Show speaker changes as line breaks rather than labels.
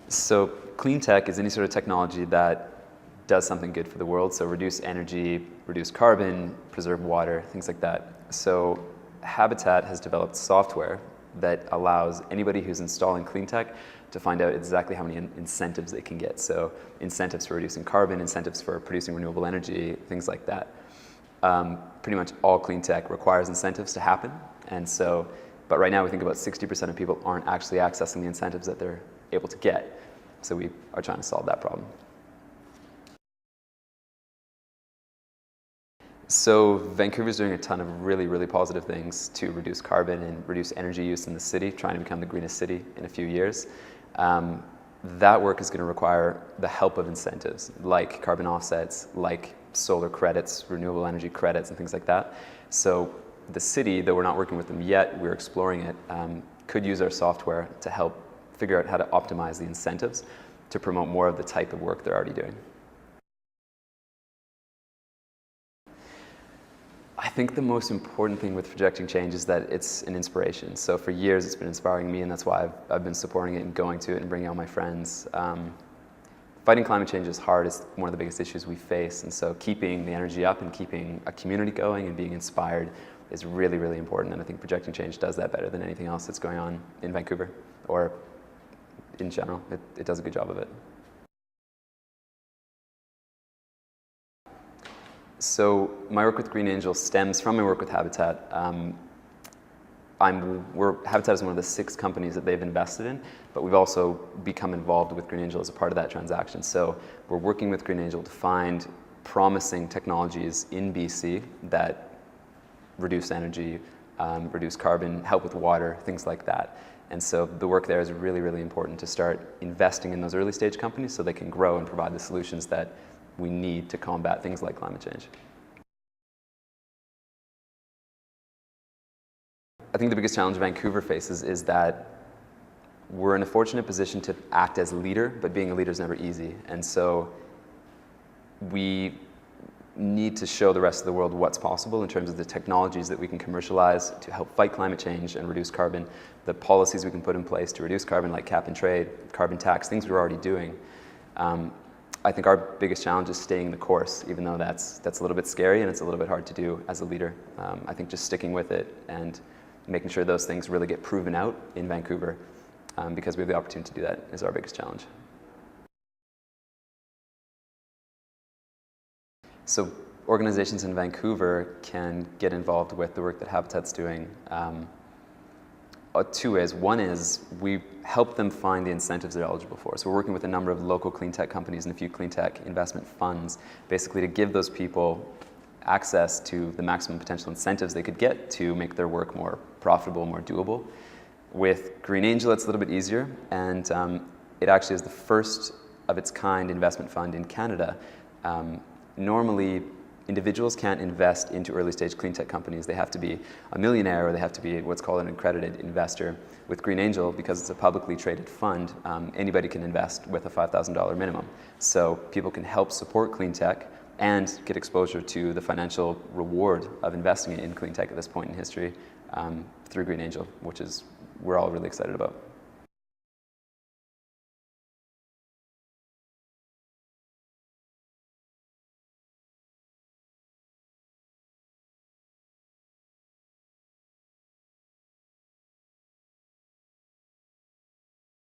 So clean tech is any sort of technology that does something good for the world. So reduce energy, reduce carbon, preserve water, things like that. So Habitat has developed software that allows anybody who's installing clean tech to find out exactly how many incentives they can get. So incentives for reducing carbon, incentives for producing renewable energy, things like that. Pretty much all clean tech requires incentives to happen. And so, but right now we think about 60% of people aren't actually accessing the incentives that they're able to get. So we are trying to solve that problem. So Vancouver's doing a ton of really, really positive things to reduce carbon and reduce energy use in the city, trying to become the greenest city in a few years. That work is going to require the help of incentives, like carbon offsets, like solar credits, renewable energy credits, and things like that. So the city, though we're not working with them yet, we're exploring it, could use our software to help figure out how to optimize the incentives to promote more of the type of work they're already doing. I think the most important thing with projecting change is that it's an inspiration. So for years it's been inspiring me, and that's why I've been supporting it and going to it and bringing all my friends. Fighting climate change is hard. It's one of the biggest issues we face, and so keeping the energy up and keeping a community going and being inspired is really, really important, and I think projecting change does that better than anything else that's going on in Vancouver, or in general. It does a good job of it. So my work with Green Angel stems from my work with Habitat. Habitat is one of the 6 companies that they've invested in, but we've also become involved with Green Angel as a part of that transaction. So we're working with Green Angel to find promising technologies in BC that reduce energy, reduce carbon, help with water, things like that. And so the work there is really, really important to start investing in those early stage companies so they can grow and provide the solutions that we need to combat things like climate change. I think the biggest challenge Vancouver faces is that we're in a fortunate position to act as a leader, but being a leader is never easy. And so we need to show the rest of the world what's possible in terms of the technologies that we can commercialize to help fight climate change and reduce carbon, the policies we can put in place to reduce carbon, like cap and trade, carbon tax, things we're already doing. I think our biggest challenge is staying the course, even though that's a little bit scary and it's a little bit hard to do as a leader. I think just sticking with it and making sure those things really get proven out in Vancouver, because we have the opportunity to do that, is our biggest challenge. So organizations in Vancouver can get involved with the work that Habitat's doing 2 ways. One is we help them find the incentives they're eligible for. So we're working with a number of local clean tech companies and a few clean tech investment funds, basically to give those people access to the maximum potential incentives they could get to make their work more profitable, more doable. With Green Angel, it's a little bit easier, and it actually is the first of its kind investment fund in Canada. Normally, individuals can't invest into early stage clean tech companies. They have to be a millionaire, or they have to be what's called an accredited investor. With Green Angel, because it's a publicly traded fund, anybody can invest with a $5,000 minimum. So people can help support clean tech and get exposure to the financial reward of investing in clean tech at this point in history through Green Angel, which is we're all really excited about.